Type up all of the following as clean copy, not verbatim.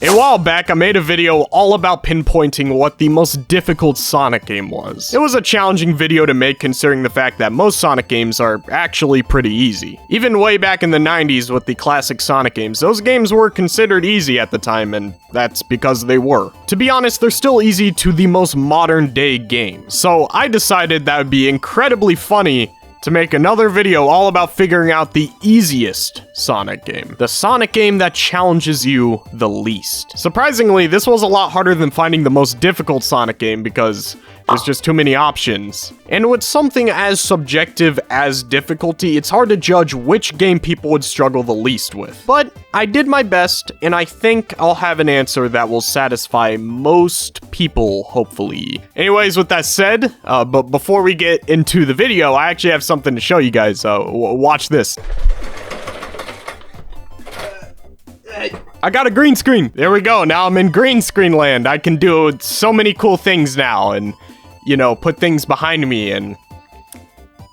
A while back, I made a video all about pinpointing what the most difficult Sonic game was. It was a challenging video to make considering the fact that most Sonic games are actually pretty easy. Even way back in the 90s with the classic Sonic games, those games were considered easy at the time, and that's because they were. To be honest, they're still easy to the most modern day games. So I decided that would be incredibly funny to make another video all about figuring out the easiest Sonic game. The Sonic game that challenges you the least. Surprisingly, this was a lot harder than finding the most difficult Sonic game because there's just too many options. And with something as subjective as difficulty, it's hard to judge which game people would struggle the least with. But I did my best, and I think I'll have an answer that will satisfy most people, hopefully. Anyways, with that said, but before we get into the video, I actually have something to show you guys. Watch this. I got a green screen. There we go. Now I'm in green screen land. I can do so many cool things now and, you know, put things behind me and,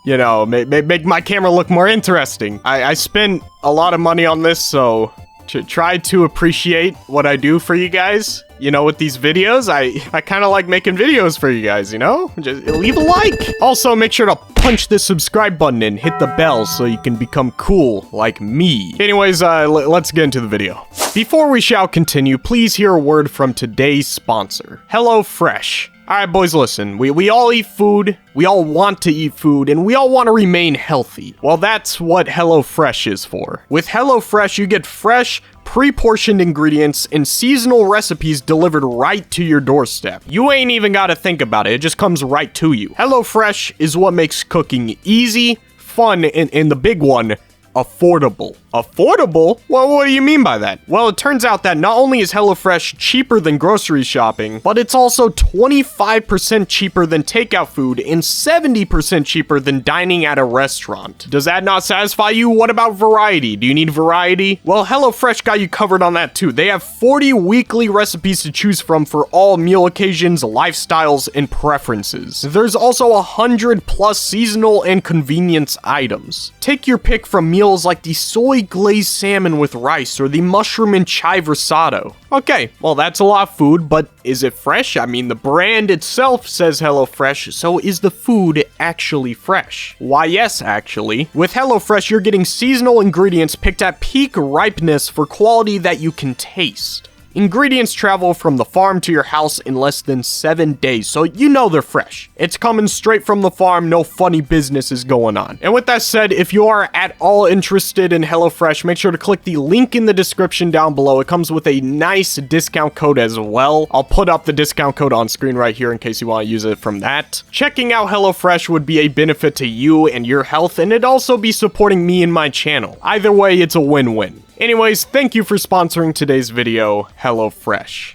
you know, make my camera look more interesting. I spent a lot of money on this, so try to appreciate what I do for you guys. You know, with these videos, I kind of like making videos for you guys, you know? Just leave a like. Also, make sure to punch the subscribe button and hit the bell so you can become cool like me. Anyways, let's get into the video. Before we shall continue, please hear a word from today's sponsor, HelloFresh. Alright boys, listen, we all eat food, we all want to eat food, and we all want to remain healthy. Well, that's what HelloFresh is for. With HelloFresh, you get fresh, pre-portioned ingredients and seasonal recipes delivered right to your doorstep. You ain't even gotta think about it just comes right to you. HelloFresh is what makes cooking easy, fun, and the big one, affordable. Affordable? Well, what do you mean by that? Well, it turns out that not only is HelloFresh cheaper than grocery shopping, but it's also 25% cheaper than takeout food and 70% cheaper than dining at a restaurant. Does that not satisfy you? What about variety? Do you need variety? Well, HelloFresh got you covered on that too. They have 40 weekly recipes to choose from for all meal occasions, lifestyles, and preferences. There's also 100 plus seasonal and convenience items. Take your pick from meals like the soy glazed salmon with rice or the mushroom and chive risotto. Okay, well that's a lot of food, but is it fresh? I mean, the brand itself says HelloFresh, so is the food actually fresh? Why, yes, actually. With HelloFresh, you're getting seasonal ingredients picked at peak ripeness for quality that you can taste. Ingredients travel from the farm to your house in less than 7 days, so you know they're fresh. It's coming straight from the farm, no funny business is going on. And with that said, if you are at all interested in HelloFresh, make sure to click the link in the description down below. It comes with a nice discount code as well. I'll put up the discount code on screen right here in case you want to use it from that. Checking out HelloFresh would be a benefit to you and your health, and it'd also be supporting me and my channel. Either way, it's a win-win. Anyways, thank you for sponsoring today's video, HelloFresh.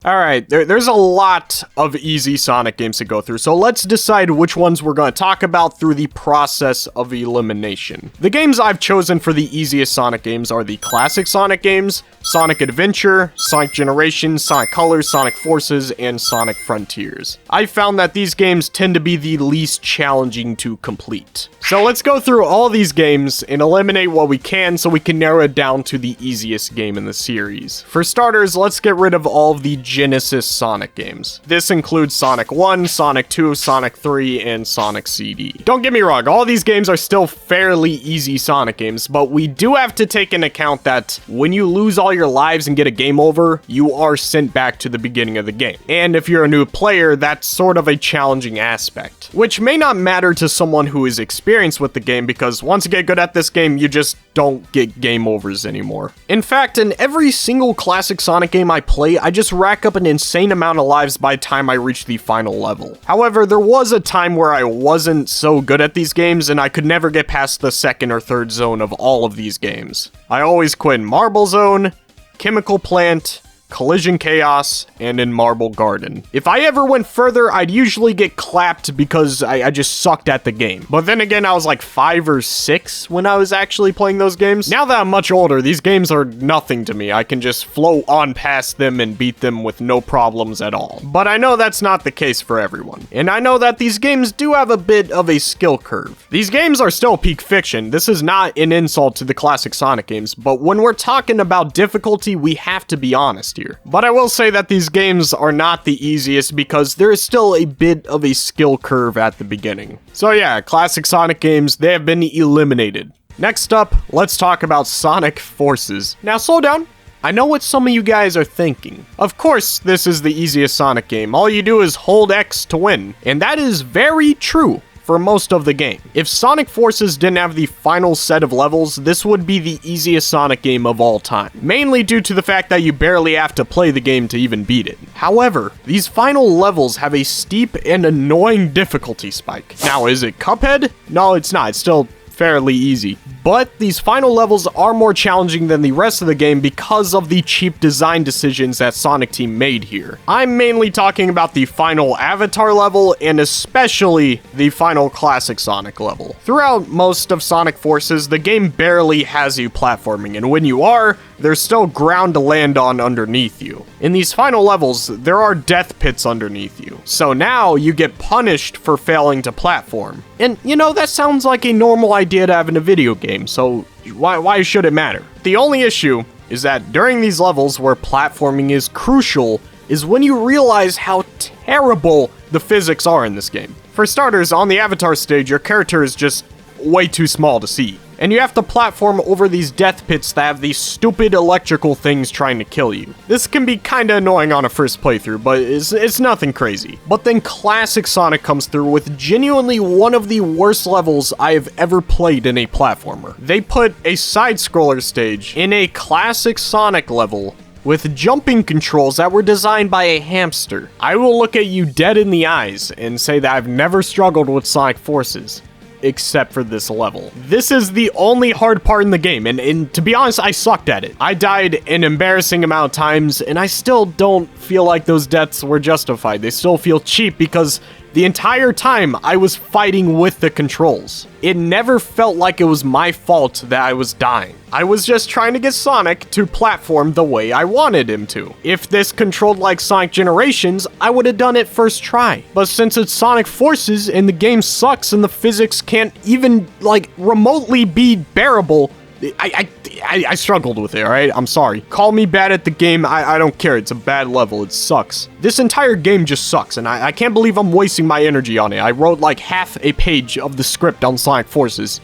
Alright, there's a lot of easy Sonic games to go through, so let's decide which ones we're going to talk about through the process of elimination. The games I've chosen for the easiest Sonic games are the classic Sonic games, Sonic Adventure, Sonic Generations, Sonic Colors, Sonic Forces, and Sonic Frontiers. I found that these games tend to be the least challenging to complete. So let's go through all these games and eliminate what we can so we can narrow it down to the easiest game in the series. For starters, let's get rid of all of the Genesis Sonic games. This includes Sonic 1, Sonic 2, Sonic 3, and Sonic CD. Don't get me wrong, all these games are still fairly easy Sonic games, but we do have to take into account that when you lose all your lives and get a game over, you are sent back to the beginning of the game. And if you're a new player, that's sort of a challenging aspect, which may not matter to someone who is experienced with the game because once you get good at this game, you just don't get game overs anymore. In fact, in every single classic Sonic game I play, I just rack up an insane amount of lives by the time I reach the final level. However, there was a time where I wasn't so good at these games and I could never get past the second or third zone of all of these games. I always quit in Marble Zone, Chemical Plant, Collision Chaos, and in Marble Garden. If I ever went further, I'd usually get clapped because I just sucked at the game. But then again, I was like 5 or 6 when I was actually playing those games. Now that I'm much older, these games are nothing to me. I can just float on past them and beat them with no problems at all. But I know that's not the case for everyone. And I know that these games do have a bit of a skill curve. These games are still peak fiction. This is not an insult to the classic Sonic games, but when we're talking about difficulty, we have to be honest here. But I will say that these games are not the easiest because there is still a bit of a skill curve at the beginning. So yeah, classic Sonic games, they have been eliminated. Next up, let's talk about Sonic Forces. Now slow down. I know what some of you guys are thinking. Of course, this is the easiest Sonic game. All you do is hold X to win. And that is very true for most of the game. If Sonic Forces didn't have the final set of levels, this would be the easiest Sonic game of all time. Mainly due to the fact that you barely have to play the game to even beat it. However, these final levels have a steep and annoying difficulty spike. Now, is it Cuphead? No, it's not. It's still fairly easy. But these final levels are more challenging than the rest of the game because of the cheap design decisions that Sonic Team made here. I'm mainly talking about the final Avatar level and especially the final Classic Sonic level. Throughout most of Sonic Forces, the game barely has you platforming, and when you are, there's still ground to land on underneath you. In these final levels, there are death pits underneath you. So now you get punished for failing to platform. And you know, that sounds like a normal idea to have in a video game, so why should it matter? The only issue is that during these levels where platforming is crucial is when you realize how terrible the physics are in this game. For starters, on the Avatar stage, your character is just way too small to see. And you have to platform over these death pits that have these stupid electrical things trying to kill you. This can be kinda annoying on a first playthrough, but it's nothing crazy. But then Classic Sonic comes through with genuinely one of the worst levels I have ever played in a platformer. They put a side-scroller stage in a Classic Sonic level with jumping controls that were designed by a hamster. I will look at you dead in the eyes and say that I've never struggled with Sonic Forces, except for this level. This is the only hard part in the game, and to be honest, I sucked at it. I died an embarrassing amount of times, and I still don't feel like those deaths were justified. They still feel cheap because the entire time I was fighting with the controls. It never felt like it was my fault that I was dying. I was just trying to get Sonic to platform the way I wanted him to. If this controlled like Sonic Generations, I would have done it first try. But since it's Sonic Forces and the game sucks and the physics can't even like remotely be bearable, I struggled with it, alright? I'm sorry. Call me bad at the game, I don't care. It's a bad level, it sucks. This entire game just sucks, and I can't believe I'm wasting my energy on it. I wrote like half a page of the script on Sonic Forces,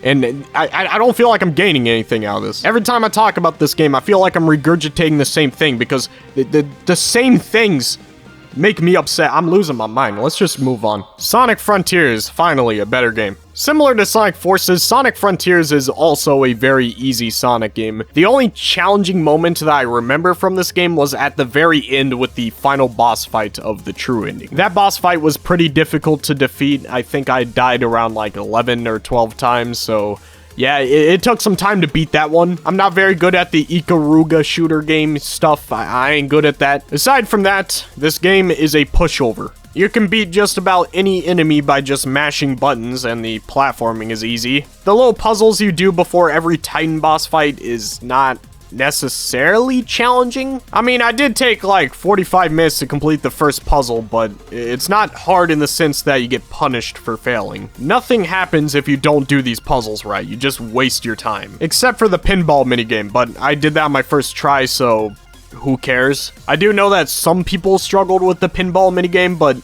and I don't feel like I'm gaining anything out of this. Every time I talk about this game, I feel like I'm regurgitating the same thing, because the same things make me upset. I'm losing my mind. Let's just move on. Sonic Frontiers, finally a better game. Similar to Sonic Forces, Sonic Frontiers is also a very easy Sonic game. The only challenging moment that I remember from this game was at the very end with the final boss fight of the true ending. That boss fight was pretty difficult to defeat. I think I died around like 11 or 12 times, so yeah, it took some time to beat that one. I'm not very good at the Ikaruga shooter game stuff. I ain't good at that. Aside from that, this game is a pushover. You can beat just about any enemy by just mashing buttons, and the platforming is easy. The little puzzles you do before every Titan boss fight is not necessarily challenging. I mean, I did take like 45 minutes to complete the first puzzle, but it's not hard in the sense that you get punished for failing. Nothing happens if you don't do these puzzles right. You just waste your time. Except for the pinball minigame, but I did that on my first try, so who cares? I do know that some people struggled with the pinball minigame, but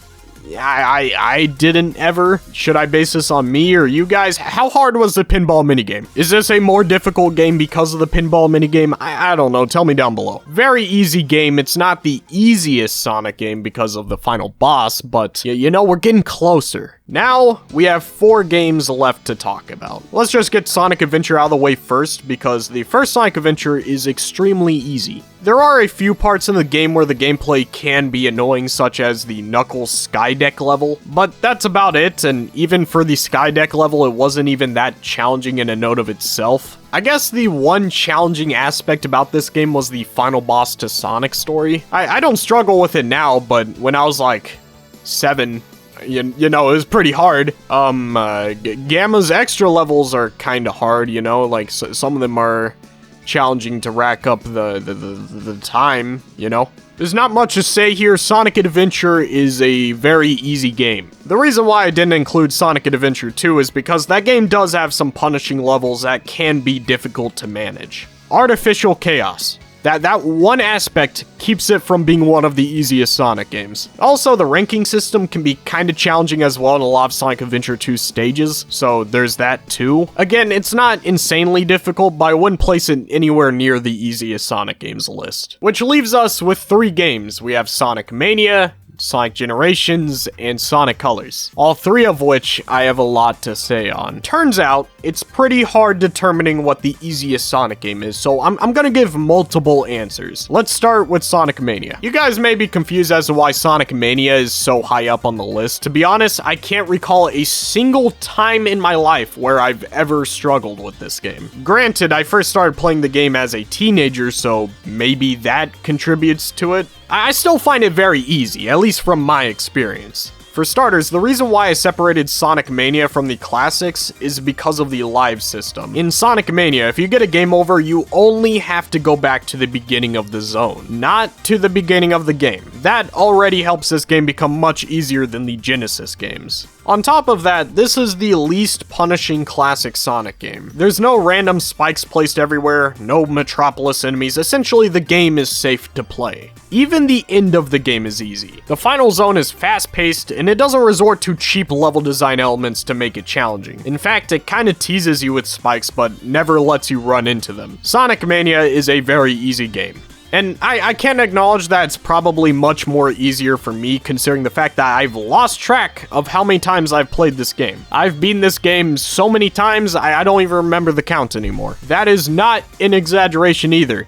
I didn't ever. Should I base this on me or you guys? How hard was the pinball minigame? Is this a more difficult game because of the pinball minigame? I don't know. Tell me down below. Very easy game. It's not the easiest Sonic game because of the final boss, but you know, we're getting closer. Now, we have 4 games left to talk about. Let's just get Sonic Adventure out of the way first, because the first Sonic Adventure is extremely easy. There are a few parts in the game where the gameplay can be annoying, such as the Knuckles Skydeck level, but that's about it, and even for the Skydeck level, it wasn't even that challenging in a note of itself. I guess the one challenging aspect about this game was the final boss to Sonic story. I don't struggle with it now, but when I was like 7, you know, it was pretty hard. Gamma's extra levels are kind of hard, you know, like some of them are challenging to rack up the time, you know. There's not much to say here. Sonic Adventure is a very easy game. The reason why I didn't include Sonic Adventure 2 is because that game does have some punishing levels that can be difficult to manage. Artificial chaos. That one aspect keeps it from being one of the easiest Sonic games. Also, the ranking system can be kinda challenging as well in a lot of Sonic Adventure 2 stages, so there's that too. Again, it's not insanely difficult, but I wouldn't place it anywhere near the easiest Sonic games list. Which leaves us with 3 games. We have Sonic Mania, Sonic Generations, and Sonic Colors. All 3 of which I have a lot to say on. Turns out, it's pretty hard determining what the easiest Sonic game is, so I'm gonna give multiple answers. Let's start with Sonic Mania. You guys may be confused as to why Sonic Mania is so high up on the list. To be honest, I can't recall a single time in my life where I've ever struggled with this game. Granted, I first started playing the game as a teenager, so maybe that contributes to it. I still find it very easy, at least from my experience. For starters, the reason why I separated Sonic Mania from the classics is because of the live system. In Sonic Mania, if you get a game over, you only have to go back to the beginning of the zone, not to the beginning of the game. That already helps this game become much easier than the Genesis games. On top of that, this is the least punishing classic Sonic game. There's no random spikes placed everywhere, no Metropolis enemies, essentially the game is safe to play. Even the end of the game is easy. The final zone is fast-paced, and it doesn't resort to cheap level design elements to make it challenging. In fact, it kinda teases you with spikes, but never lets you run into them. Sonic Mania is a very easy game. And I can acknowledge that it's probably much more easier for me considering the fact that I've lost track of how many times I've played this game. I've beaten this game so many times, I don't even remember the count anymore. That is not an exaggeration either.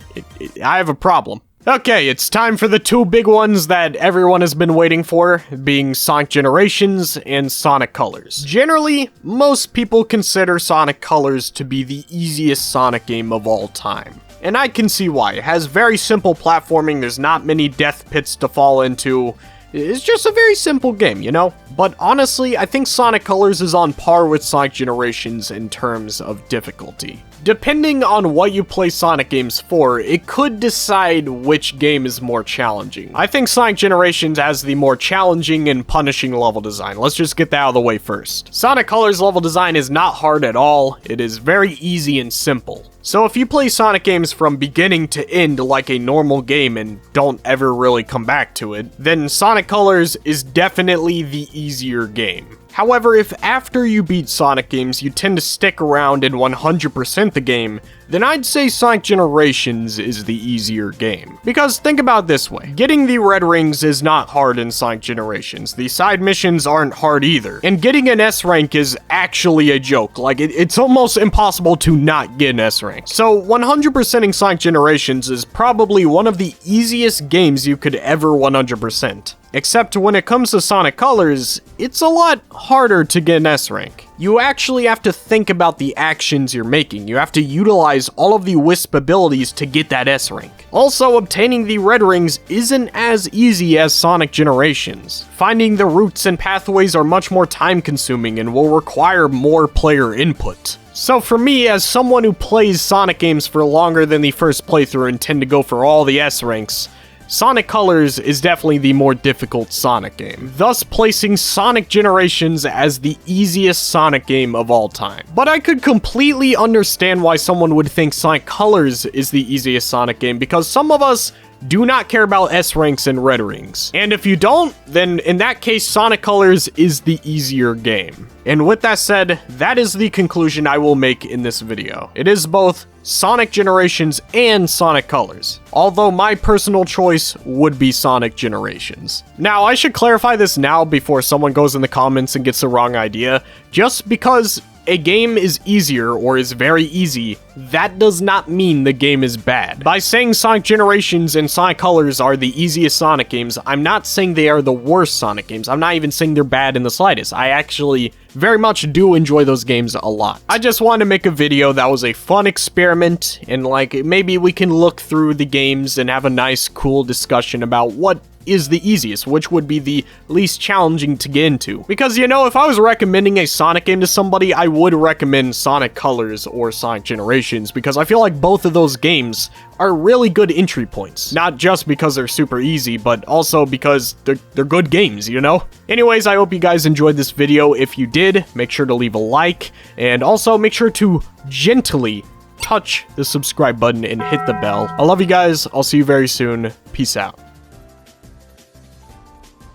I have a problem. Okay, it's time for the 2 big ones that everyone has been waiting for, being Sonic Generations and Sonic Colors. Generally, most people consider Sonic Colors to be the easiest Sonic game of all time. And I can see why. It has very simple platforming, there's not many death pits to fall into. It's just a very simple game, you know? But honestly, I think Sonic Colors is on par with Sonic Generations in terms of difficulty. Depending on what you play Sonic games for, it could decide which game is more challenging. I think Sonic Generations has the more challenging and punishing level design. Let's just get that out of the way first. Sonic Colors level design is not hard at all. It is very easy and simple. So if you play Sonic games from beginning to end like a normal game and don't ever really come back to it, then Sonic Colors is definitely the easier game. However, if after you beat Sonic games you tend to stick around and 100% the game, then I'd say Sonic Generations is the easier game. Because think about it this way, getting the red rings is not hard in Sonic Generations, the side missions aren't hard either, and getting an S rank is actually a joke, like it's almost impossible to not get an S rank. So 100%ing Sonic Generations is probably one of the easiest games you could ever 100%. Except when it comes to Sonic Colors, it's a lot harder to get an S rank. You actually have to think about the actions you're making. You have to utilize all of the Wisp abilities to get that S rank. Also, obtaining the red rings isn't as easy as Sonic Generations. Finding the routes and pathways are much more time consuming and will require more player input. So for me, as someone who plays Sonic games for longer than the first playthrough and tend to go for all the S ranks, Sonic Colors is definitely the more difficult Sonic game, thus placing Sonic Generations as the easiest Sonic game of all time. But I could completely understand why someone would think Sonic Colors is the easiest Sonic game, because some of us do not care about S ranks and red rings. And if you don't, then in that case, Sonic Colors is the easier game. And with that said, that is the conclusion I will make in this video. It is both Sonic Generations and Sonic Colors, although my personal choice would be Sonic Generations. Now, I should clarify this now before someone goes in the comments and gets the wrong idea, just because a game is easier or is very easy, that does not mean the game is bad. By saying Sonic Generations and Sonic Colors are the easiest Sonic games, I'm not saying they are the worst Sonic games. I'm not even saying they're bad in the slightest. I actually very much do enjoy those games a lot. I just wanted to make a video that was a fun experiment, and like, maybe we can look through the games and have a nice, cool discussion about what is the easiest, which would be the least challenging to get into. Because, you know, if I was recommending a Sonic game to somebody, I would recommend Sonic Colors or Sonic Generations, because I feel like both of those games are really good entry points. Not just because they're super easy, but also because they're good games, you know? Anyways, I hope you guys enjoyed this video. If you did, make sure to leave a like, and also make sure to gently touch the subscribe button and hit the bell. I love you guys. I'll see you very soon. Peace out.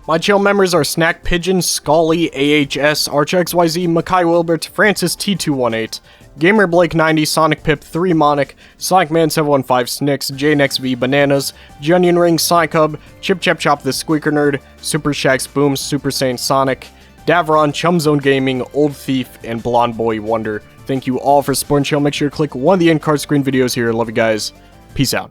My channel members are Snack Pigeon, Scully, AHS, ArchXYZ, Makai Wilbert, Francis T218, Gamer Blake 90, Sonic Pip 3 Monic, Sonic Man 715 Snicks, JNXV Bananas, Junion Ring, Sonic Hub, Chip Chap Chop the Squeaker Nerd, Super Shax Boom, Super Saiyan Sonic, Davron, Chumzone Gaming, Old Thief, and Blonde Boy Wonder. Thank you all for supporting the channel. Make sure to click one of the end card screen videos here. Love you guys. Peace out.